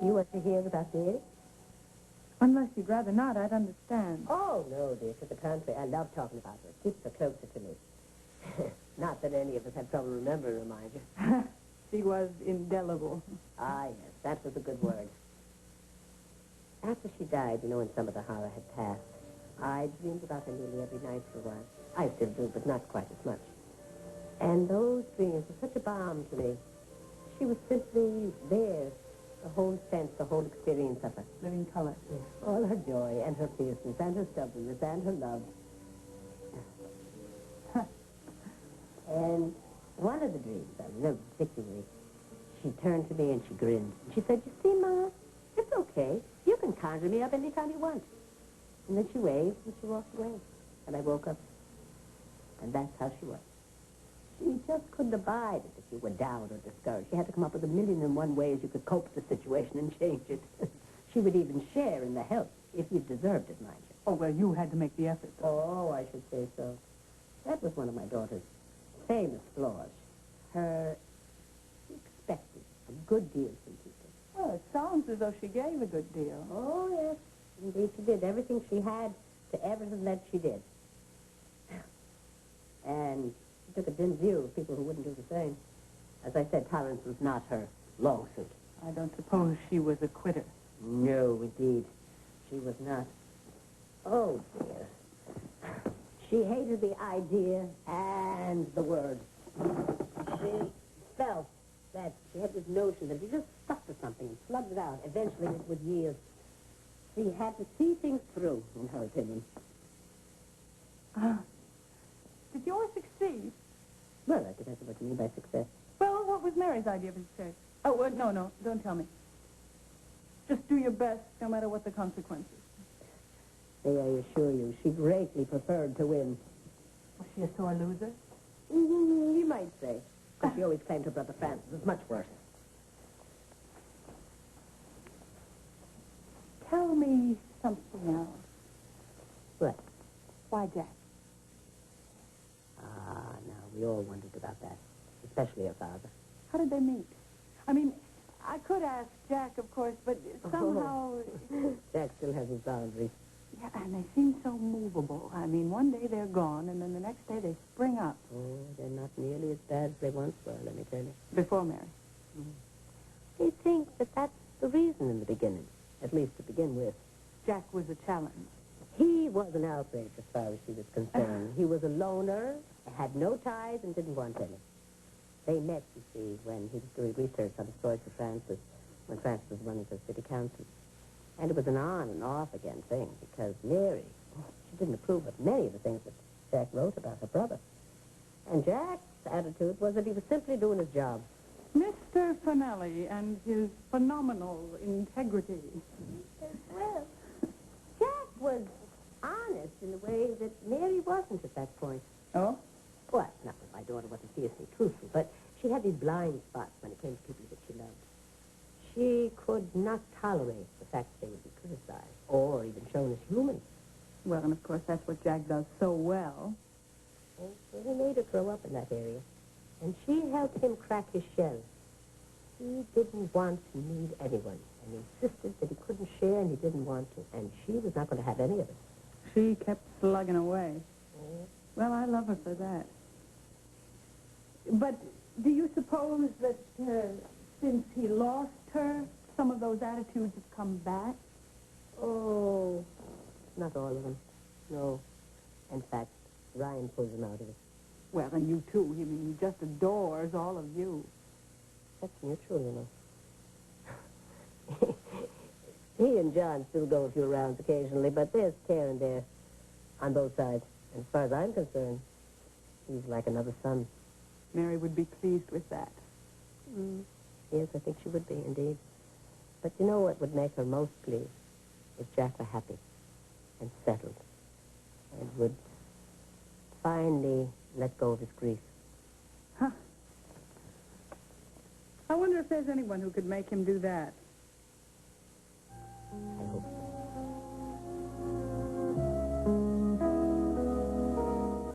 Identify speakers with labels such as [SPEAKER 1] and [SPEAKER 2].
[SPEAKER 1] you want to hear about me?
[SPEAKER 2] Unless you'd rather not, I'd understand.
[SPEAKER 1] Oh, no, dear. To the contrary. I love talking about her. It keeps her closer to me. Not that any of us had trouble remembering her, mind you.
[SPEAKER 2] She was indelible.
[SPEAKER 1] Ah, yes. That was a good word. After she died, you know, when some of the horror had passed, I dreamed about her nearly every night for a while. I still do, but not quite as much. And those dreams were such a balm to me. She was simply there, the whole sense, the whole experience of her.
[SPEAKER 2] Living color.
[SPEAKER 1] Yes. All her joy and her fierceness and her stubbornness and her love. And one of the dreams, I remember particularly, she turned to me and she grinned. And she said, "You see, Ma, it's okay. You can conjure me up anytime you want." And then she waved and she walked away. And I woke up. And that's how she was. She just couldn't abide it if you were down or discouraged. She had to come up with 1,000,001 ways you could cope with the situation and change it. She would even share in the help, if you deserved it, mind you.
[SPEAKER 2] Oh, well, you had to make the effort, though.
[SPEAKER 1] Oh, I should say so. That was one of my daughter's famous flaws. She expected a good deal from people.
[SPEAKER 2] Well, it sounds as though she gave a good deal.
[SPEAKER 1] Oh, yes. Indeed, she did. Everything she had to everything that she did. And she took a dim view of people who wouldn't do the same. As I said, tolerance was not her long suit.
[SPEAKER 2] I don't suppose she was a quitter.
[SPEAKER 1] No, indeed. She was not. Oh, dear. She hated the idea and the word. She felt that she had this notion that if you just stuck to something and slugged it out, eventually it would yield. She had to see things through, in her opinion.
[SPEAKER 2] Did yours succeed?
[SPEAKER 1] Well, that depends on what you mean by success.
[SPEAKER 2] Well, what was Mary's idea of success? Oh, no, don't tell me. Just do your best, no matter what the consequences.
[SPEAKER 1] May I assure you, she greatly preferred to win.
[SPEAKER 2] Was she a sore loser?
[SPEAKER 1] You might say. Because she always claimed her brother Francis was much worse.
[SPEAKER 2] Tell me something else.
[SPEAKER 1] What?
[SPEAKER 2] Why Jack?
[SPEAKER 1] Ah, now, we all wondered about that. Especially her father.
[SPEAKER 2] How did they meet? I mean, I could ask Jack, of course, but somehow...
[SPEAKER 1] Jack still has his boundaries.
[SPEAKER 2] Yeah, and they seem so movable. I mean, one day they're gone, and then the next day they spring up.
[SPEAKER 1] Oh, they're not nearly as bad as they once were, let me tell you.
[SPEAKER 2] Before Mary.
[SPEAKER 1] They think that that's the reason in the beginning. At least to begin with.
[SPEAKER 2] Jack was a challenge.
[SPEAKER 1] He was an outrage as far as she was concerned. He was a loner, had no ties, and didn't want any. They met, you see, when he was doing research on the story for Francis, when Francis was running for city council. And it was an on and off again thing, because Mary, she didn't approve of many of the things that Jack wrote about her brother. And Jack's attitude was that he was simply doing his job.
[SPEAKER 2] Mr. Finelli and his phenomenal integrity.
[SPEAKER 1] Well, Jack was honest in a way that Mary wasn't at that point.
[SPEAKER 2] Oh?
[SPEAKER 1] Well, not that my daughter wasn't fiercely truthful, but she had these blind spots when it came to people that she loved. She could not tolerate the fact that they would be criticized or even shown as human.
[SPEAKER 2] Well, and of course, that's what Jack does so well.
[SPEAKER 1] And so he made her grow up in that area. And she helped him crack his shell. He didn't want to need anyone. And he insisted that he couldn't share and he didn't want to. And she was not going to have any of it.
[SPEAKER 2] She kept slugging away. Well, I love her for that. But do you suppose that since he lost her, some of those attitudes have come back?
[SPEAKER 1] Oh, not all of them. No. In fact, Ryan pulled him out of it.
[SPEAKER 2] Well, and you too. I mean, he just adores all of you.
[SPEAKER 1] That's mutual, you know. He and John still go a few rounds occasionally, but there's tear and there on both sides. And as far as I'm concerned, he's like another son.
[SPEAKER 2] Mary would be pleased with that.
[SPEAKER 1] Yes, I think she would be, indeed. But you know what would make her most pleased? If Jack were happy and settled and would finally let go of his grief.
[SPEAKER 2] Huh. I wonder if there's anyone who could make him do that.
[SPEAKER 1] I